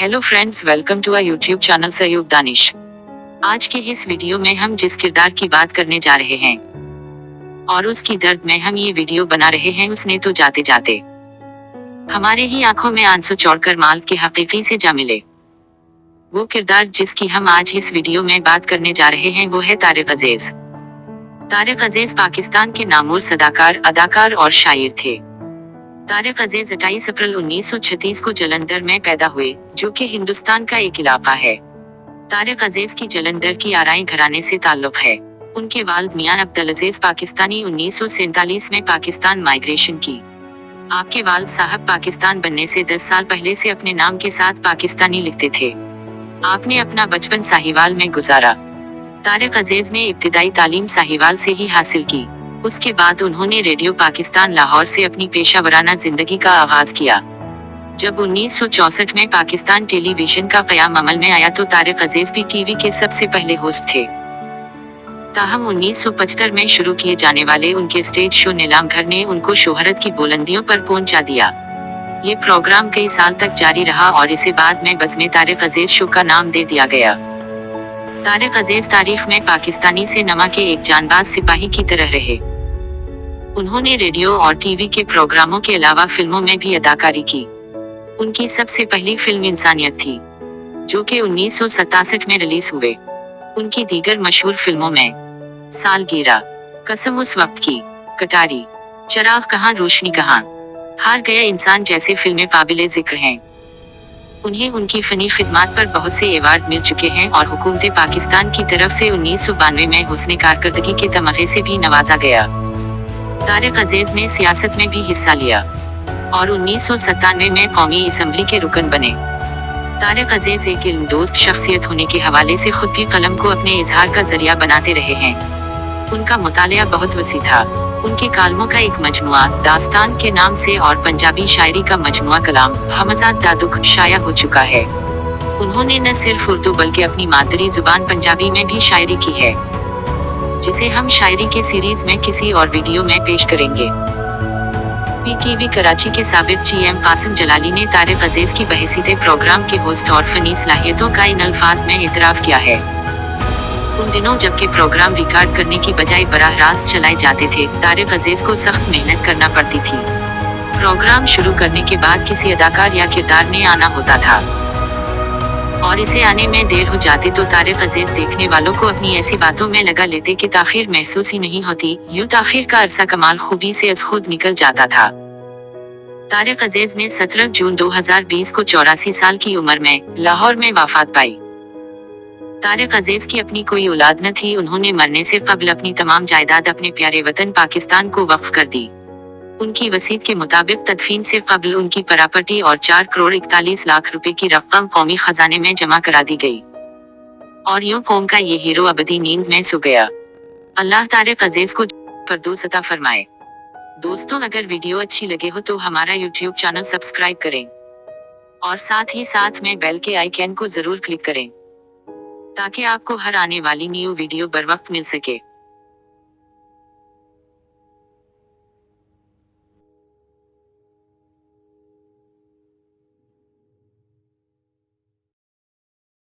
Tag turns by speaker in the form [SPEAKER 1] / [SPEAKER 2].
[SPEAKER 1] Hello friends, welcome to our YouTube channel Sahyog Danish. आज के इस वीडियो में हम जिस किरदार की बात करने जा रहे हैं और उसकी दर्द में हम ये वीडियो बना रहे हैं, उसने तो जाते जाते हमारे ही आंखों में आंसू छोड़कर माल के हकीकी से जा मिले। वो किरदार जिसकी हम आज इस वीडियो में बात करने जा रहे हैं वो है तारिक अजीज। तारिक अजीज पाकिस्तान के नामूर सदाकार, अदाकार और शायर थे। तारिक अजीज 28 अप्रैल 1936 को जलंधर में पैदा हुए, जो कि हिंदुस्तान का एक इलाका है। तारिक अजीज की जलंधर की आराई घराने से ताल्लुक है। उनके वालिद मियां अब्दुल अजीज पाकिस्तानी 1947 में पाकिस्तान माइग्रेशन की। आपके वालिद साहब पाकिस्तान बनने से 10 साल पहले से अपने नाम के साथ पाकिस्तानी लिखते थे। आपने अपना बचपन साहिवाल में गुजारा। तारिक अजीज ने इब्तिदाई तालीम साहिवाल से ही हासिल की। उसके बाद उन्होंने रेडियो पाकिस्तान लाहौर से अपनी पेशा वराना जिंदगी का आगाज किया। जब 1964 में पाकिस्तान टेलीविजन का क़याम अमल में आया तो तारिक अजीज भी टीवी के सबसे पहले होस्ट थे। ताहम 1975 में शुरू किए जाने वाले उनके स्टेज शो नीलाम घर ने उनको शोहरत की बुलंदियों पर पहुंचा दिया। ये प्रोग्राम कई साल तक जारी रहा और इसे बाद में बज़्म तारिक अजीज शो का नाम दे दिया गया। तारिक अजीज तारीख में पाकिस्तानी से नमा के एक जानबाज सिपाही की तरह रहे। उन्होंने रेडियो और टीवी के प्रोग्रामों के अलावा फिल्मों में भी अदाकारी की। उनकी सबसे पहली फिल्म इंसानियत थी, जो कि 1967 में रिलीज हुए। उनकी दीगर मशहूर फिल्मों में सालगिरह, कसम उस वक्त की, कटारी, चराग कहाँ रोशनी कहाँ, हार गया इंसान जैसे फिल्में काबिले जिक्र हैं। उन्हें उनकी फनी खिदमात पर बहुत से अवार्ड मिल चुके हैं और हुकूमत पाकिस्तान की तरफ से 1992 में हुस्न कारकर्दगी के तमगे से भी नवाजा गया। तारिक अजीज ने सियासत में भी हिस्सा लिया और 1997 में कौमी असम्बली के रुकन बने। तारिक अजीज एक इल्म दोस्त शख्सियत होने के हवाले से खुद भी कलम को अपने इजहार का जरिया बनाते रहे हैं। उनका मुतालिया बहुत वसी था। उनके कालमों का एक मजमुआ दास्तान के नाम से और पंजाबी शायरी का मजमुआ कलाम हमजाद दादुख शाया हो चुका है। उन्होंने न सिर्फ उर्दू बल्कि अपनी मादरी जुबान पंजाबी में भी शायरी की है, जिसे हम शायरी के सीरीज में किसी और वीडियो में पेश करेंगे। पीटीवी कराची के साबिक जीएम कासिम जलाली ने तारिक अजीज की बहसीत प्रोग्राम के होस्ट और फनी सलाहियतों का इन अल्फाज में इतराफ किया है। उन दिनों जबकि प्रोग्राम रिकॉर्ड करने की बजाय बराह रास्त चलाए जाते थे, तारिक अजीज को सख्त मेहनत करना पड़ती थी। प्रोग्राम शुरू करने के बाद किसी अदाकार या किरदार ने आना होता था और इसे आने में देर हो जाती तो तारिक अजीज देखने वालों को अपनी ऐसी बातों में लगा लेते कि ताखीर महसूस ही नहीं होती। यूं ताखीर का अरसा कमाल खूबी से अज खुद निकल जाता था। तारिक अजीज ने 17 जून 2020 को 84 साल की उम्र में लाहौर में वफात पाई। तारिक अजीज की अपनी कोई औलाद न थी। उन्होंने मरने से कबल अपनी तमाम जायदाद अपने प्यारे वतन पाकिस्तान को वक्फ कर दी। उनकी वसीयत के मुताबिक तदफीन से कबल उनकी प्रॉपर्टी और 4 करोड़ 41 लाख रुपए की रकम कौमी खजाने में जमा करा दी गई और यूं कौम का ये हीरो अबदी नींद में सो गया। अल्लाह तारिक अजीज को फरदौस अता फरमाए। दोस्तों, अगर वीडियो अच्छी लगे हो तो हमारा यूट्यूब चैनल सब्सक्राइब करें और साथ ही साथ में बेल के आइकन को जरूर क्लिक करें ताकि आपको हर आने वाली न्यू वीडियो बर वक्त मिल सके।